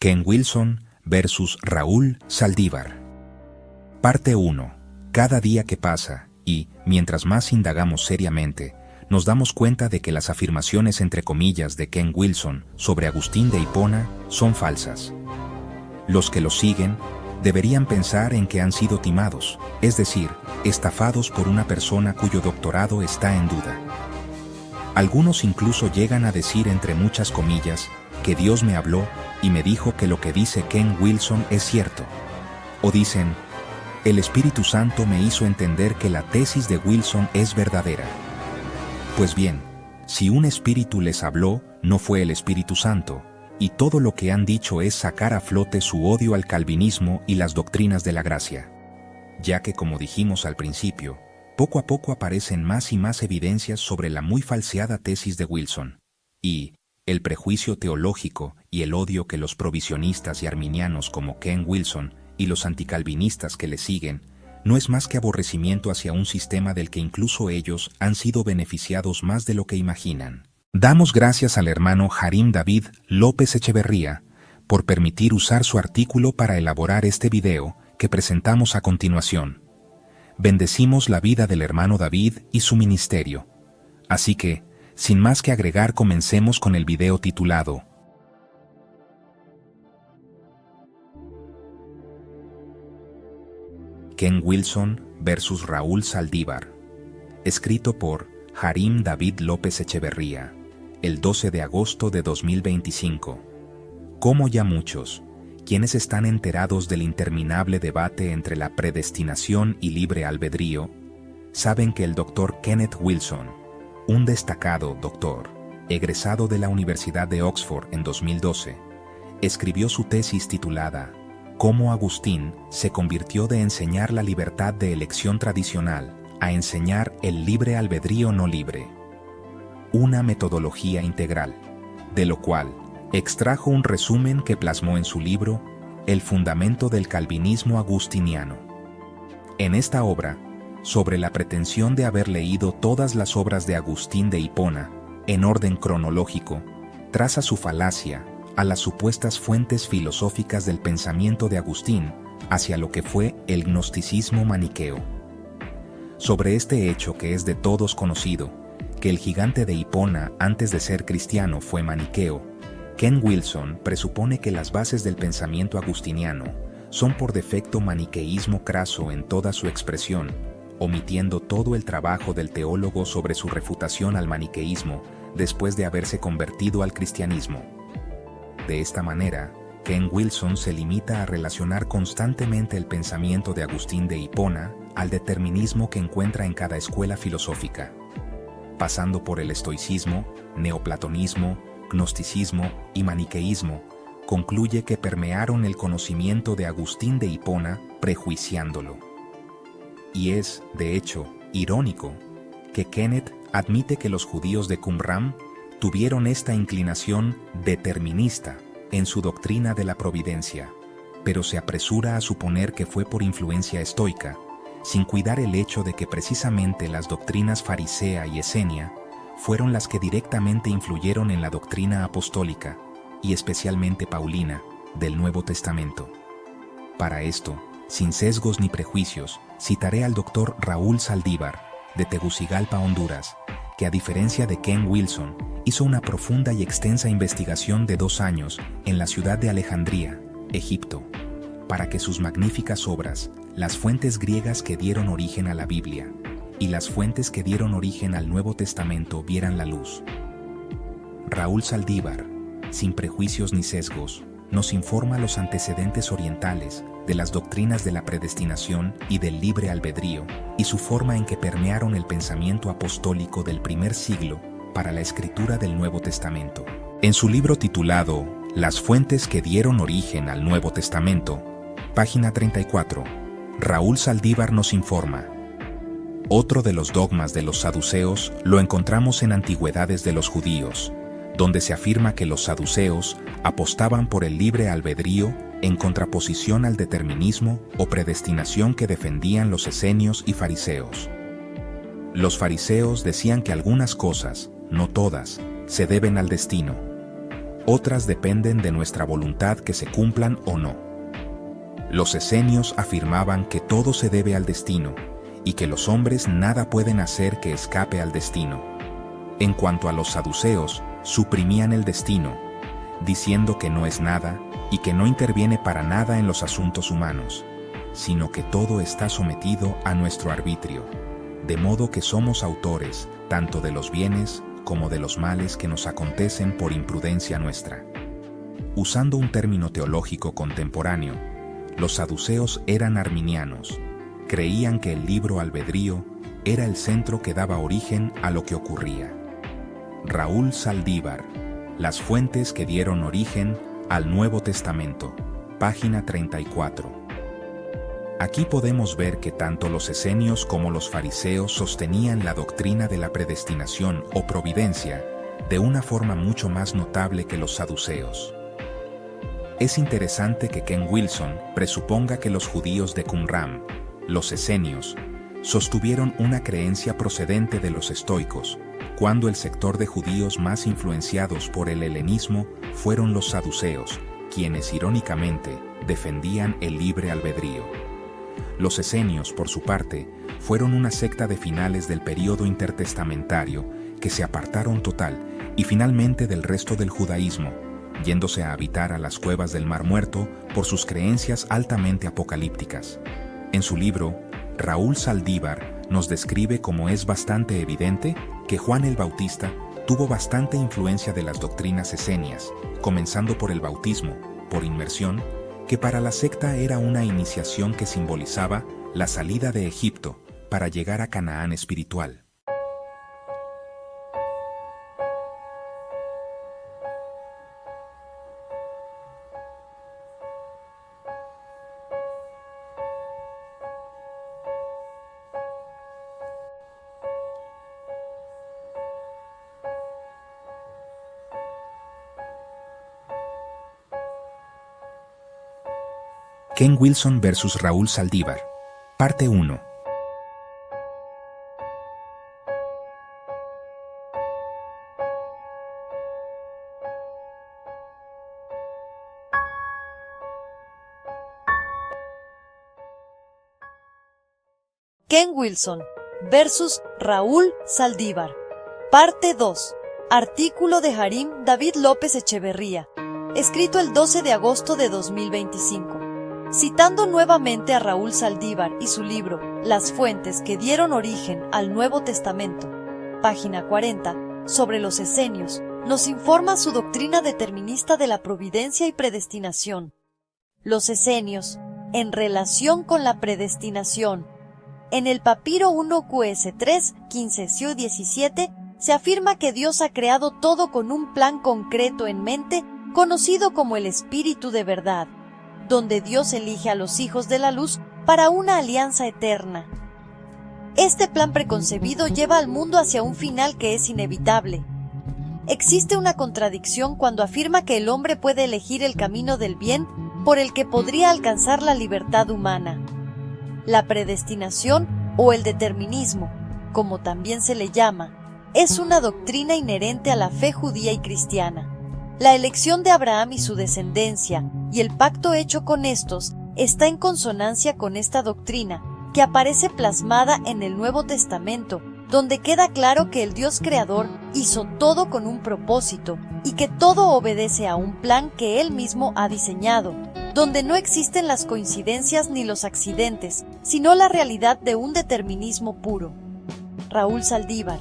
Ken Wilson versus Raúl Saldívar. Parte 1. Cada día que pasa, y, mientras más indagamos seriamente, nos damos cuenta de que las afirmaciones entre comillas de Ken Wilson sobre Agustín de Hipona son falsas. Los que lo siguen deberían pensar en que han sido timados, es decir, estafados por una persona cuyo doctorado está en duda. Algunos incluso llegan a decir entre muchas comillas que Dios me habló y me dijo que lo que dice Ken Wilson es cierto. O dicen, el Espíritu Santo me hizo entender que la tesis de Wilson es verdadera. Pues bien, si un espíritu les habló, no fue el Espíritu Santo, y todo lo que han dicho es sacar a flote su odio al calvinismo y las doctrinas de la gracia. Ya que, como dijimos al principio, poco a poco aparecen más y más evidencias sobre la muy falseada tesis de Wilson, y el prejuicio teológico y el odio que los provisionistas y arminianos como Ken Wilson y los anticalvinistas que le siguen no es más que aborrecimiento hacia un sistema del que incluso ellos han sido beneficiados más de lo que imaginan. Damos gracias al hermano Harim David López Echeverría por permitir usar su artículo para elaborar este video que presentamos a continuación. Bendecimos la vida del hermano David y su ministerio. Así que, sin más que agregar, comencemos con el video titulado Ken Wilson versus Raúl Saldívar, escrito por Harim David López Echeverría, el 12 de agosto de 2025. Como ya muchos, quienes están enterados del interminable debate entre la predestinación y libre albedrío, saben que el Dr. Kenneth Wilson, un destacado doctor, egresado de la Universidad de Oxford en 2012, escribió su tesis titulada Cómo Agustín se convirtió de enseñar la libertad de elección tradicional a enseñar el libre albedrío no libre. Una metodología integral, de lo cual extrajo un resumen que plasmó en su libro El fundamento del calvinismo agustiniano. En esta obra, sobre la pretensión de haber leído todas las obras de Agustín de Hipona, en orden cronológico, traza su falacia a las supuestas fuentes filosóficas del pensamiento de Agustín hacia lo que fue el gnosticismo maniqueo. Sobre este hecho que es de todos conocido, que el gigante de Hipona antes de ser cristiano fue maniqueo, Ken Wilson presupone que las bases del pensamiento agustiniano son por defecto maniqueísmo craso en toda su expresión, omitiendo todo el trabajo del teólogo sobre su refutación al maniqueísmo después de haberse convertido al cristianismo. De esta manera, Ken Wilson se limita a relacionar constantemente el pensamiento de Agustín de Hipona al determinismo que encuentra en cada escuela filosófica. Pasando por el estoicismo, neoplatonismo, gnosticismo y maniqueísmo, concluye que permearon el conocimiento de Agustín de Hipona prejuiciándolo. Y es, de hecho, irónico que Kenneth admite que los judíos de Qumran tuvieron esta inclinación determinista en su doctrina de la providencia, pero se apresura a suponer que fue por influencia estoica, sin cuidar el hecho de que precisamente las doctrinas farisea y esenia fueron las que directamente influyeron en la doctrina apostólica, y especialmente paulina, del Nuevo Testamento. Para esto, sin sesgos ni prejuicios, citaré al Dr. Raúl Saldívar, de Tegucigalpa, Honduras, que a diferencia de Ken Wilson, hizo una profunda y extensa investigación de 2 años en la ciudad de Alejandría, Egipto, para que sus magníficas obras, las fuentes griegas que dieron origen a la Biblia y las fuentes que dieron origen al Nuevo Testamento vieran la luz. Raúl Saldívar, sin prejuicios ni sesgos, nos informa los antecedentes orientales de las doctrinas de la predestinación y del libre albedrío y su forma en que permearon el pensamiento apostólico del primer siglo para la escritura del Nuevo Testamento. En su libro titulado Las fuentes que dieron origen al Nuevo Testamento, página 34, Raúl Saldívar nos informa: otro de los dogmas de los saduceos lo encontramos en Antigüedades de los Judíos, donde se afirma que los saduceos apostaban por el libre albedrío en contraposición al determinismo o predestinación que defendían los esenios y fariseos. Los fariseos decían que algunas cosas, no todas, se deben al destino. otras dependen de nuestra voluntad que se cumplan o no. Los esenios afirmaban que todo se debe al destino y que los hombres nada pueden hacer que escape al destino. En cuanto a los saduceos, suprimían el destino, diciendo que no es nada y que no interviene para nada en los asuntos humanos, sino que todo está sometido a nuestro arbitrio, de modo que somos autores tanto de los bienes como de los males que nos acontecen por imprudencia nuestra. Usando un término teológico contemporáneo, los saduceos eran arminianos, creían que el libre albedrío era el centro que daba origen a lo que ocurría. Raúl Saldívar, Las fuentes que dieron origen al Nuevo Testamento, página 34. Aquí podemos ver que tanto los esenios como los fariseos sostenían la doctrina de la predestinación o providencia de una forma mucho más notable que los saduceos. Es interesante que Ken Wilson presuponga que los judíos de Qumran, los esenios, sostuvieron una creencia procedente de los estoicos, cuando el sector de judíos más influenciados por el helenismo fueron los saduceos, quienes irónicamente defendían el libre albedrío. Los esenios, por su parte, fueron una secta de finales del período intertestamentario que se apartaron total y finalmente del resto del judaísmo, yéndose a habitar a las cuevas del Mar Muerto por sus creencias altamente apocalípticas. En su libro, Raúl Saldívar nos describe como es bastante evidente que Juan el Bautista tuvo bastante influencia de las doctrinas esenias, comenzando por el bautismo, por inmersión, que para la secta era una iniciación que simbolizaba la salida de Egipto para llegar a Canaán espiritual. Ken Wilson versus Raúl Saldívar, parte 1. Ken Wilson versus Raúl Saldívar, parte 2. Artículo de Harim David López Echeverría, escrito el 12 de agosto de 2025. Citando nuevamente a Raúl Saldívar y su libro Las fuentes que dieron origen al Nuevo Testamento, página 40, sobre los esenios, nos informa su doctrina determinista de la providencia y predestinación. Los esenios, en relación con la predestinación. En el papiro 1QS3, 15-17, se afirma que Dios ha creado todo con un plan concreto en mente, conocido como el Espíritu de Verdad, donde Dios elige a los hijos de la luz para una alianza eterna. Este plan preconcebido lleva al mundo hacia un final que es inevitable. Existe una contradicción cuando afirma que el hombre puede elegir el camino del bien por el que podría alcanzar la libertad humana. La predestinación, o el determinismo, como también se le llama, es una doctrina inherente a la fe judía y cristiana. La elección de Abraham y su descendencia, y el pacto hecho con estos, está en consonancia con esta doctrina, que aparece plasmada en el Nuevo Testamento, donde queda claro que el Dios creador hizo todo con un propósito, y que todo obedece a un plan que Él mismo ha diseñado, donde no existen las coincidencias ni los accidentes, sino la realidad de un determinismo puro. Raúl Saldívar,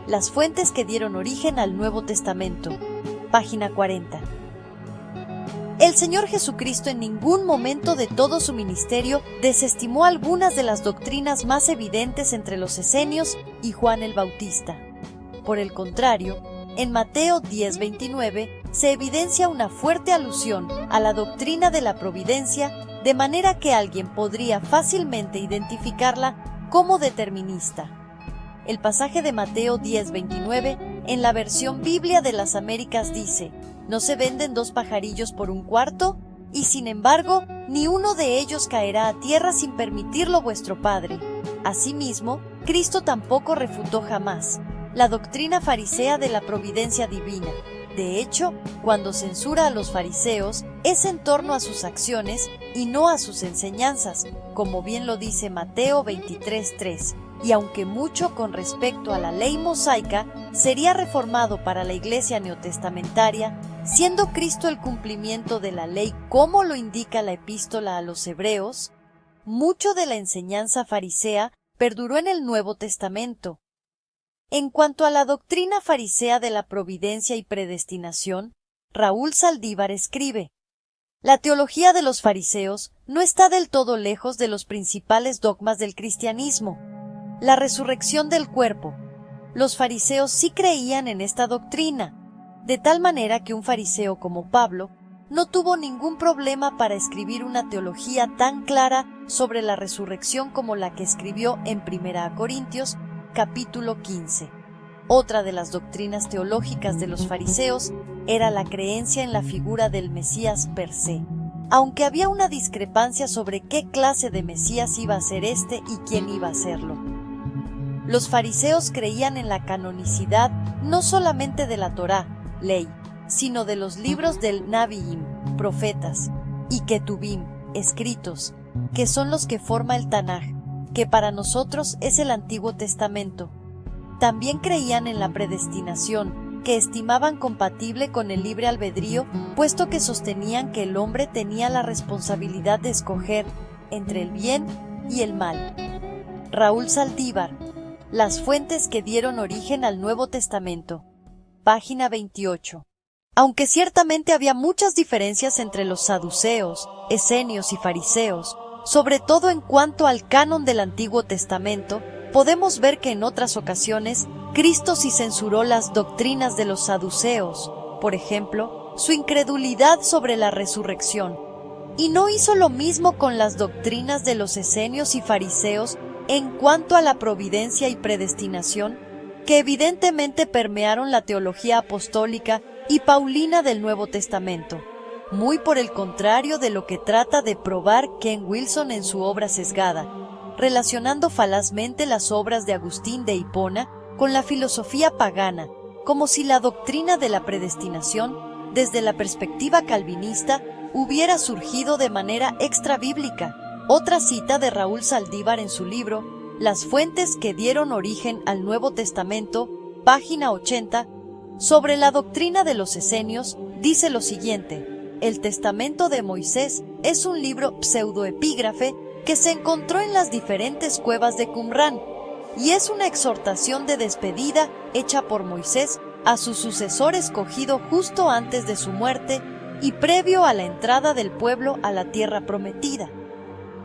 Las fuentes que dieron origen al Nuevo Testamento, página 40. El Señor Jesucristo en ningún momento de todo su ministerio desestimó algunas de las doctrinas más evidentes entre los esenios y Juan el Bautista. Por el contrario, en Mateo 10:29 se evidencia una fuerte alusión a la doctrina de la providencia, de manera que alguien podría fácilmente identificarla como determinista. El pasaje de Mateo 10:29 en la versión Biblia de las Américas dice: ¿No se venden 2 pajarillos por un cuarto? Y sin embargo, ni uno de ellos caerá a tierra sin permitirlo vuestro Padre. Asimismo, Cristo tampoco refutó jamás la doctrina farisea de la providencia divina, De hecho, cuando censura a los fariseos, es en torno a sus acciones y no a sus enseñanzas, como bien lo dice Mateo 23:3. Y aunque mucho con respecto a la ley mosaica sería reformado para la iglesia neotestamentaria, siendo Cristo el cumplimiento de la ley como lo indica la epístola a los Hebreos, mucho de la enseñanza farisea perduró en el Nuevo Testamento. En cuanto a la doctrina farisea de la providencia y predestinación, Raúl Saldívar escribe: la teología de los fariseos no está del todo lejos de los principales dogmas del cristianismo. La resurrección del cuerpo. Los fariseos sí creían en esta doctrina, de tal manera que un fariseo como Pablo no tuvo ningún problema para escribir una teología tan clara sobre la resurrección como la que escribió en 1 Corintios, capítulo 15. Otra de las doctrinas teológicas de los fariseos era la creencia en la figura del Mesías per se, aunque había una discrepancia sobre qué clase de Mesías iba a ser este y quién iba a serlo. Los fariseos creían en la canonicidad no solamente de la Torá, ley, sino de los libros del Naviim, profetas, y Ketubim, escritos, que son los que forma el Tanaj, que para nosotros es el Antiguo Testamento. También creían en la predestinación, que estimaban compatible con el libre albedrío, puesto que sostenían que el hombre tenía la responsabilidad de escoger entre el bien y el mal. Raúl Saldívar, Las fuentes que dieron origen al Nuevo Testamento. Página 28. Aunque ciertamente había muchas diferencias entre los saduceos, esenios y fariseos, sobre todo en cuanto al canon del Antiguo Testamento, podemos ver que en otras ocasiones Cristo sí censuró las doctrinas de los saduceos, por ejemplo, su incredulidad sobre la resurrección, y no hizo lo mismo con las doctrinas de los esenios y fariseos en cuanto a la providencia y predestinación, que evidentemente permearon la teología apostólica y paulina del Nuevo Testamento, muy por el contrario de lo que trata de probar Ken Wilson en su obra Sesgada, relacionando falazmente las obras de Agustín de Hipona con la filosofía pagana, como si la doctrina de la predestinación, desde la perspectiva calvinista, hubiera surgido de manera extrabíblica. Otra cita de Raúl Saldívar en su libro Las fuentes que dieron origen al Nuevo Testamento, página 80, sobre la doctrina de los esenios, dice lo siguiente: el Testamento de Moisés es un libro pseudoepígrafe que se encontró en las diferentes cuevas de Qumrán, y es una exhortación de despedida hecha por Moisés a su sucesor escogido justo antes de su muerte y previo a la entrada del pueblo a la tierra prometida.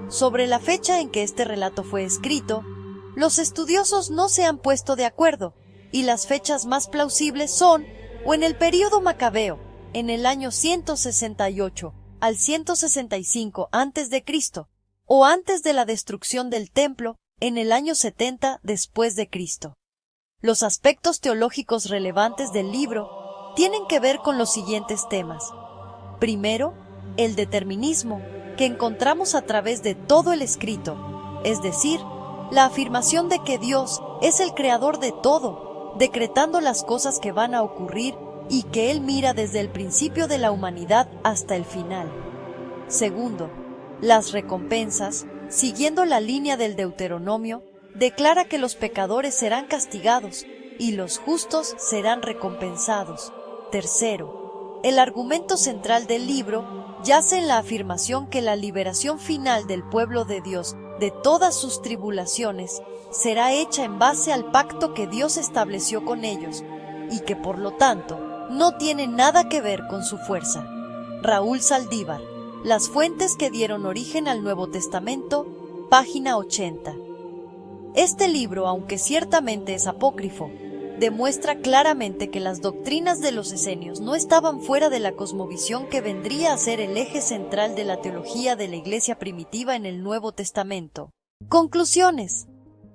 Sobre la fecha en que este relato fue escrito, los estudiosos no se han puesto de acuerdo, y las fechas más plausibles son o en el período macabeo, en el año 168 al 165 a.C., o antes de la destrucción del templo, en el año 70 después de Cristo. Los aspectos teológicos relevantes del libro tienen que ver con los siguientes temas. Primero, el determinismo, que encontramos a través de todo el escrito, es decir, la afirmación de que Dios es el creador de todo, decretando las cosas que van a ocurrir y que Él mira desde el principio de la humanidad hasta el final. Segundo, las recompensas, siguiendo la línea del Deuteronomio, declara que los pecadores serán castigados y los justos serán recompensados. Tercero, el argumento central del libro yace en la afirmación que la liberación final del pueblo de Dios de todas sus tribulaciones será hecha en base al pacto que Dios estableció con ellos y que por lo tanto no tiene nada que ver con su fuerza. Raúl Saldívar, Las fuentes que dieron origen al Nuevo Testamento, página 80. Este libro, aunque ciertamente es apócrifo, demuestra claramente que las doctrinas de los esenios no estaban fuera de la cosmovisión que vendría a ser el eje central de la teología de la Iglesia primitiva en el Nuevo Testamento. Conclusiones.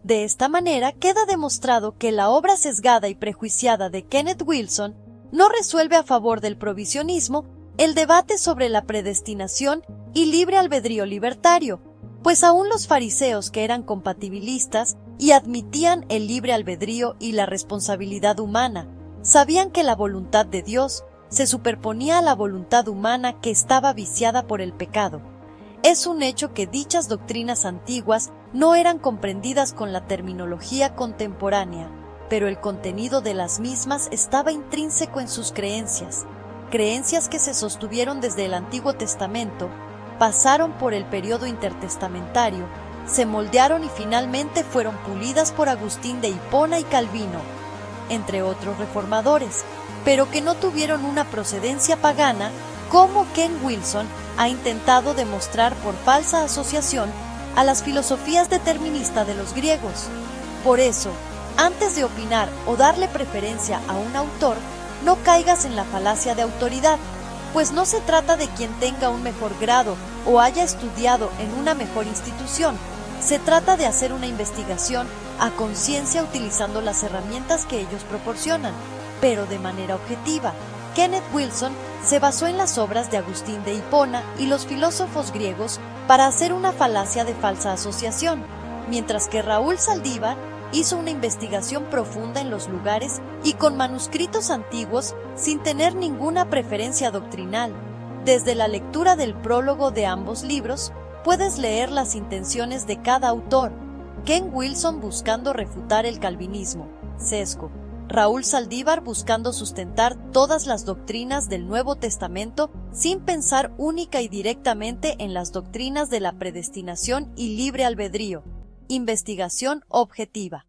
De esta manera queda demostrado que la obra sesgada y prejuiciada de Kenneth Wilson no resuelve a favor del provisionismo el debate sobre la predestinación y libre albedrío libertario, pues aún los fariseos, que eran compatibilistas y admitían el libre albedrío y la responsabilidad humana, Sabían que la voluntad de Dios se superponía a la voluntad humana que estaba viciada por el pecado. Es un hecho que dichas doctrinas antiguas no eran comprendidas con la terminología contemporánea, pero el contenido de las mismas estaba intrínseco en sus creencias que se sostuvieron desde el Antiguo Testamento, pasaron por el periodo intertestamentario, se moldearon y finalmente fueron pulidas por Agustín de Hipona y Calvino, entre otros reformadores, pero que no tuvieron una procedencia pagana, como Ken Wilson ha intentado demostrar por falsa asociación a las filosofías deterministas de los griegos. Por eso, antes de opinar o darle preferencia a un autor, no caigas en la falacia de autoridad, pues no se trata de quien tenga un mejor grado o haya estudiado en una mejor institución. Se trata de hacer una investigación a conciencia utilizando las herramientas que ellos proporcionan, pero de manera objetiva. Kenneth Wilson se basó en las obras de Agustín de Hipona y los filósofos griegos para hacer una falacia de falsa asociación, mientras que Raúl Saldívar hizo una investigación profunda en los lugares y con manuscritos antiguos sin tener ninguna preferencia doctrinal. Desde la lectura del prólogo de ambos libros, puedes leer las intenciones de cada autor. Ken Wilson buscando refutar el calvinismo, sesgo. Raúl Saldívar buscando sustentar todas las doctrinas del Nuevo Testamento sin pensar única y directamente en las doctrinas de la predestinación y libre albedrío. Investigación objetiva.